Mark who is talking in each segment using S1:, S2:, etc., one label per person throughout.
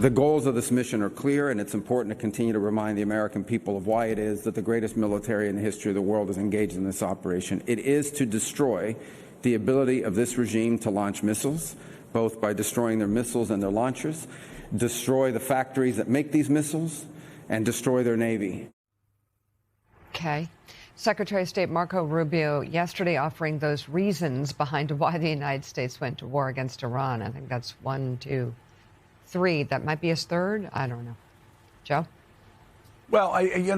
S1: The goals of this mission are clear, and it's important to continue to remind the American people of why it is that the greatest military in the history of the world is engaged in this operation. It is to destroy the ability of this regime to launch missiles, both by destroying their missiles and their launchers, destroy the factories that make these missiles, and destroy their Navy.
S2: Okay. Secretary of State Marco Rubio yesterday offering those reasons behind why the United States went to war against Iran. I think that's 1, 2, 3. That might be his third. I don't know. Joe?
S3: Well, again,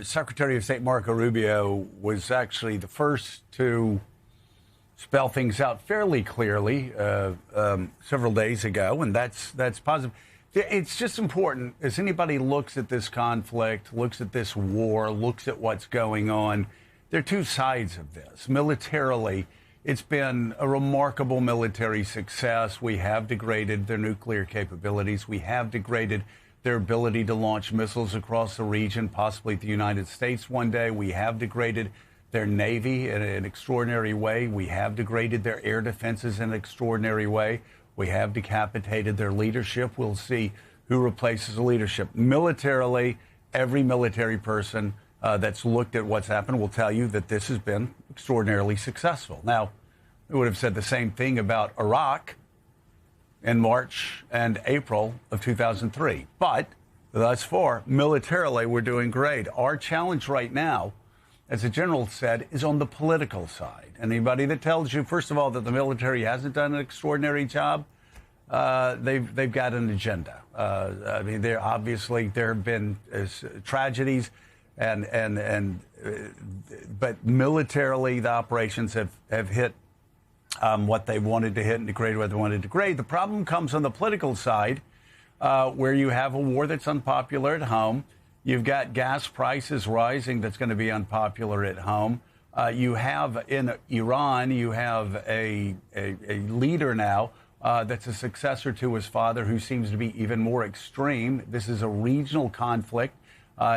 S3: Secretary of State Marco Rubio was actually the first to spell things out fairly clearly several days ago, and that's positive. It's just important, as anybody looks at this conflict, looks at this war, looks at what's going on, there are two sides of this. Militarily, it's been a remarkable military success. We have degraded their nuclear capabilities. We have degraded their ability to launch missiles across the region, possibly the United States one day. We have degraded their Navy in an extraordinary way. We have degraded their air defenses in an extraordinary way. We have decapitated their leadership. We'll see who replaces the leadership. Militarily, every military person that's looked at what's happened will tell you that this has been extraordinarily successful. Now, we would have said the same thing about Iraq in March and April of 2003. But thus far, militarily, we're doing great. Our challenge right now, as the general said, is on the political side. Anybody that tells you, first of all, that the military hasn't done an extraordinary job, they've got an agenda. I mean, there have been tragedies, but militarily, the operations have hit what they wanted to hit and degraded what they wanted to degrade. The problem comes on the political side, where you have a war that's unpopular at home. You've got gas prices rising that's going to be unpopular at home. You have in Iran, you have a leader now that's a successor to his father who seems to be even more extreme. This is a regional conflict,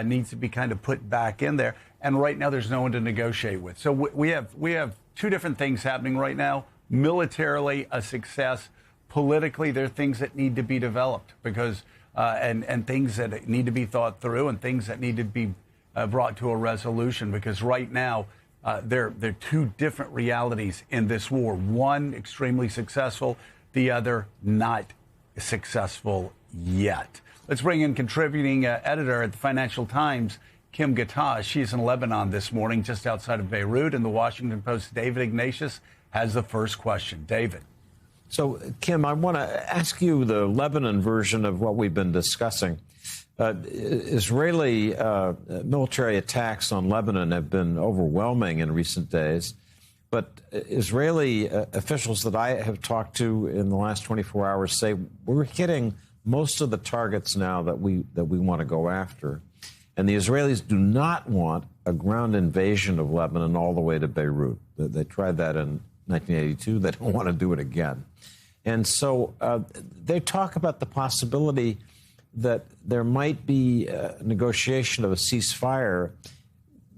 S3: needs to be kind of put back in there. And right now there's no one to negotiate with. So we have two different things happening right now. Militarily, a success. Politically, there are things that need to be developed because and things that need to be thought through and things that need to be brought to a resolution, because right now there are two different realities in this war. One extremely successful, the other not successful yet. Let's bring in contributing editor at the Financial Times, Kim Ghattas. She's in Lebanon this morning, just outside of Beirut, and the Washington Post's David Ignatius has the first question. David.
S4: So, Kim, I want to ask you the Lebanon version of what we've been discussing. Israeli military attacks on Lebanon have been overwhelming in recent days, but Israeli officials that I have talked to in the last 24 hours say we're hitting most of the targets now that we want to go after. And the Israelis do not want a ground invasion of Lebanon all the way to Beirut. They tried that in 1982. They don't want to do it again. And so they talk about the possibility that there might be a negotiation of a ceasefire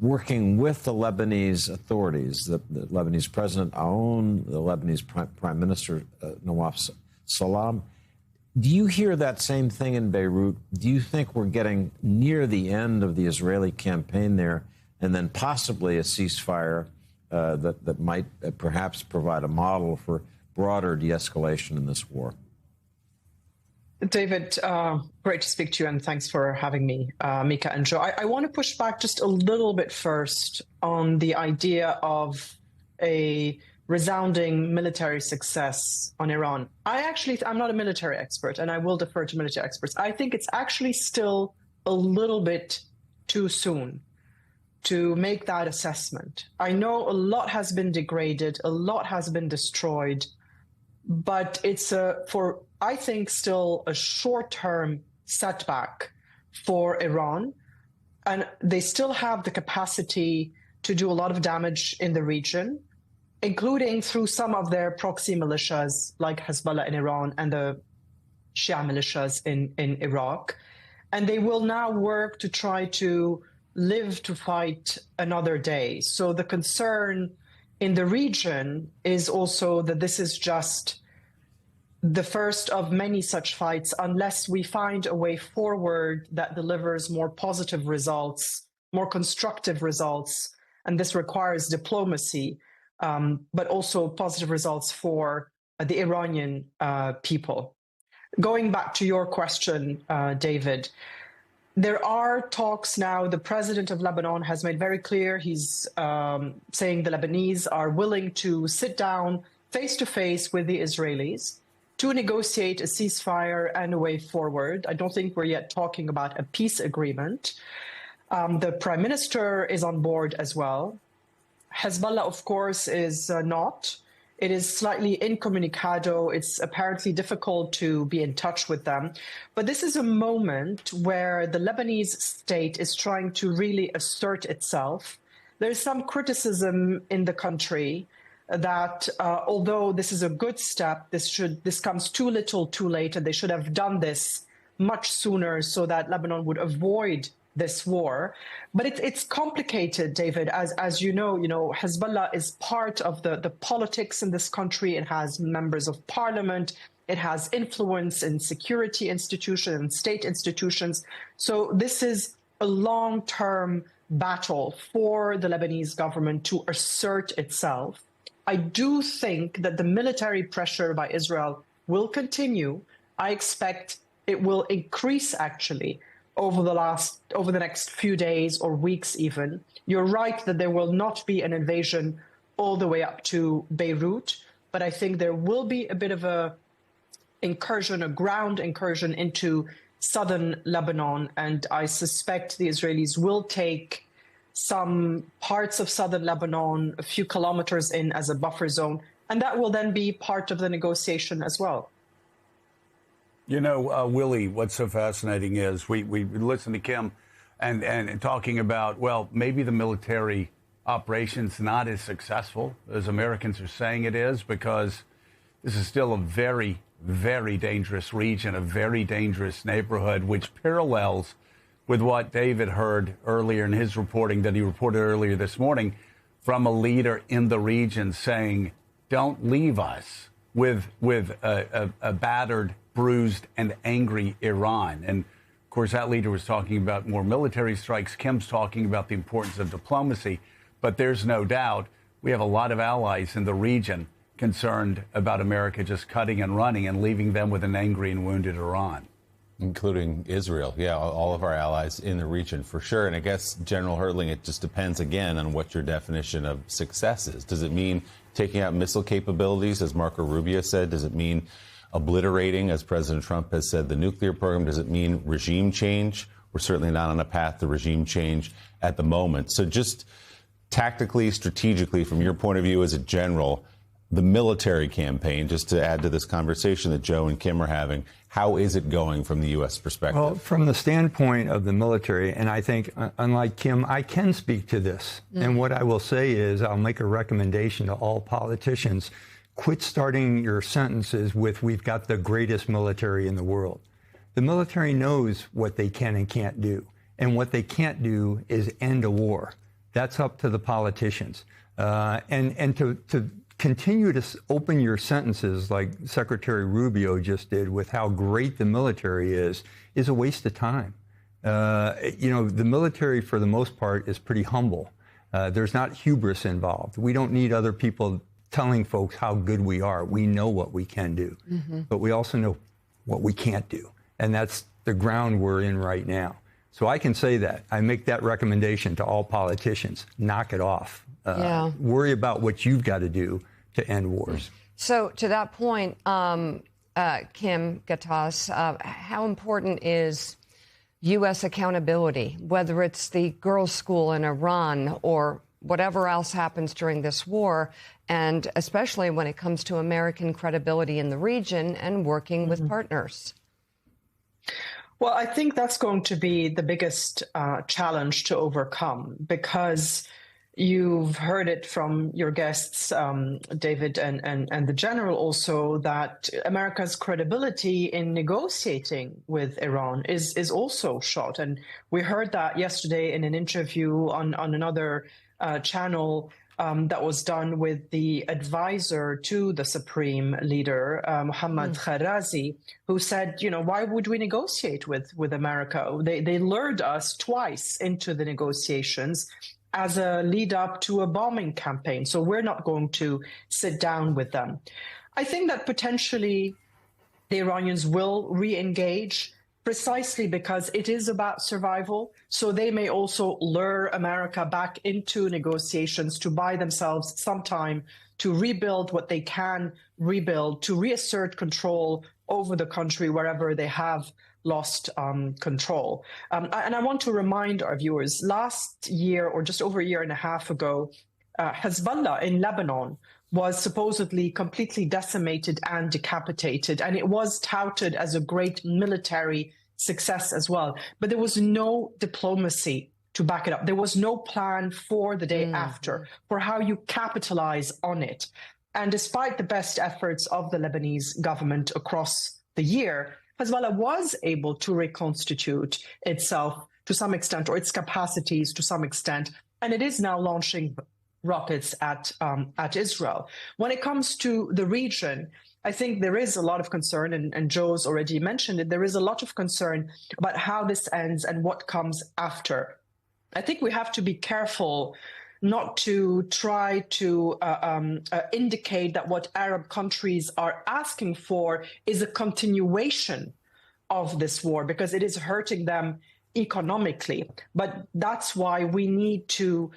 S4: working with the Lebanese authorities, the Lebanese President Aoun, the Lebanese Prime Minister Nawaf Salam. Do you hear that same thing in Beirut? Do you think we're getting near the end of the Israeli campaign there, and then possibly a ceasefire that might perhaps provide a model for broader de-escalation in this war?
S5: David, great to speak to you, and thanks for having me, Mika and Joe. I want to push back just a little bit first on the idea of a resounding military success on Iran. I'm not a military expert, and I will defer to military experts. I think it's actually still a little bit too soon to make that assessment. I know a lot has been degraded, a lot has been destroyed, but it's I think still a short-term setback for Iran, and they still have the capacity to do a lot of damage in the region, including through some of their proxy militias like Hezbollah in Iran and the Shia militias in Iraq. And they will now work to try to live to fight another day. So the concern in the region is also that this is just the first of many such fights unless we find a way forward that delivers more positive results, more constructive results. And this requires diplomacy, but also positive results for the Iranian people. Going back to your question, David, there are talks now. The president of Lebanon has made very clear he's saying the Lebanese are willing to sit down face to face with the Israelis to negotiate a ceasefire and a way forward. I don't think we're yet talking about a peace agreement. The prime minister is on board as well. Hezbollah, of course, is not. It is slightly incommunicado. It's apparently difficult to be in touch with them. But this is a moment where the Lebanese state is trying to really assert itself. There's some criticism in the country that although this is a good step, this comes too little too late, and they should have done this much sooner so that Lebanon would avoid this war. But it's complicated, David. As you know, Hezbollah is part of the politics in this country. It has members of parliament. It has influence in security institutions and state institutions. So this is a long-term battle for the Lebanese government to assert itself. I do think that the military pressure by Israel will continue. I expect it will increase, actually, over the next few days or weeks even. You're right that there will not be an invasion all the way up to Beirut, but I think there will be a bit of a ground incursion into southern Lebanon, and I suspect the Israelis will take some parts of southern Lebanon a few kilometers in as a buffer zone, and that will then be part of the negotiation as well.
S3: Willie, what's so fascinating is we listen to Kim and talking about, well, maybe the military operation's not as successful as Americans are saying it is, because this is still a very, very dangerous region, a very dangerous neighborhood, which parallels with what David heard earlier in his reporting that he reported earlier this morning from a leader in the region saying, don't leave us with a battered, bruised, and angry Iran. And of course, that leader was talking about more military strikes. Kim's talking about the importance of diplomacy. But there's no doubt we have a lot of allies in the region concerned about America just cutting and running and leaving them with an angry and wounded Iran.
S6: Including Israel. Yeah, all of our allies in the region, for sure. And I guess, General Hertling, it just depends, again, on what your definition of success is. Does it mean taking out missile capabilities, as Marco Rubio said? Does it mean obliterating, as President Trump has said, the nuclear program? Does it mean regime change? We're certainly not on a path to regime change at the moment. So just tactically, strategically, from your point of view as a general, the military campaign, just to add to this conversation that Joe and Kim are having, how is it going from the U.S. perspective?
S7: Well, from the standpoint of the military, and I think, unlike Kim, I can speak to this. And what I will say is I'll make a recommendation to all politicians. Quit starting your sentences with, we've got the greatest military in the world. The military knows what they can and can't do. And what they can't do is end a war. That's up to the politicians. And to continue to open your sentences like Secretary Rubio just did with how great the military is a waste of time. The military, for the most part, is pretty humble. There's not hubris involved. We don't need other people telling folks how good we are. We know what we can do, but we also know what we can't do. And that's the ground we're in right now. So I can say that. I make that recommendation to all politicians. Knock it off. Worry about what you've got to do to end wars.
S2: So to that point, Kim Ghattas, how important is U.S. accountability, whether it's the girls' school in Iran or whatever else happens during this war, and especially when it comes to American credibility in the region and working with partners?
S5: Well, I think that's going to be the biggest challenge to overcome, because you've heard it from your guests, David and the General also, that America's credibility in negotiating with Iran is also shot. And we heard that yesterday in an interview on another channel that was done with the advisor to the supreme leader, Mohammad Kharazi, who said, why would we negotiate with America? They lured us twice into the negotiations as a lead up to a bombing campaign. So we're not going to sit down with them. I think that potentially the Iranians will re-engage precisely because it is about survival. So they may also lure America back into negotiations to buy themselves some time to rebuild what they can rebuild, to reassert control over the country wherever they have lost control. And I want to remind our viewers, last year or just over a year and a half ago, Hezbollah in Lebanon was supposedly completely decimated and decapitated, and it was touted as a great military success as well. But there was no diplomacy to back it up. There was no plan for the day after, for how you capitalize on it. And despite the best efforts of the Lebanese government across the year, Hezbollah was able to reconstitute itself to some extent, or its capacities to some extent, and it is now launching rockets at Israel. When it comes to the region, I think there is a lot of concern, and Joe's already mentioned it, there is a lot of concern about how this ends and what comes after. I think we have to be careful not to try to indicate that what Arab countries are asking for is a continuation of this war, because it is hurting them economically. But that's why we need to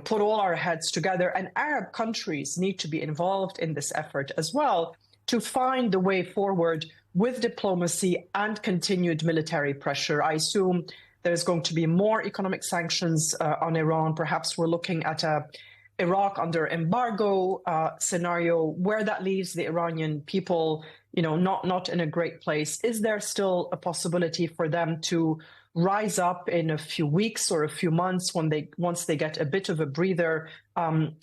S5: put all our heads together, and Arab countries need to be involved in this effort as well to find the way forward with diplomacy and continued military pressure. I assume there's going to be more economic sanctions on Iran. Perhaps we're looking at a Iraq under embargo scenario. Where that leaves the Iranian people, not in a great place. Is there still a possibility for them to rise up in a few weeks or a few months once they get a bit of a breather?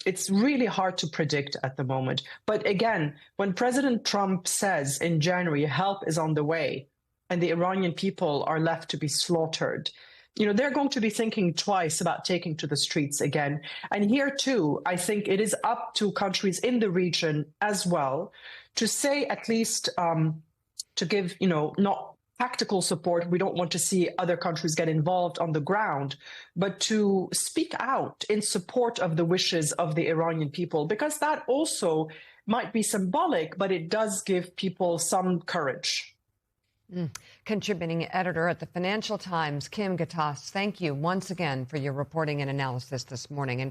S5: It's really hard to predict at the moment. But again, when President Trump says in January, help is on the way, and the Iranian people are left to be slaughtered, they're going to be thinking twice about taking to the streets again. And here too, I think it is up to countries in the region as well to say, at least to give, not tactical support. We don't want to see other countries get involved on the ground, but to speak out in support of the wishes of the Iranian people, because that also might be symbolic, but it does give people some courage.
S2: Contributing editor at the Financial Times, Kim Ghattas, thank you once again for your reporting and analysis this morning.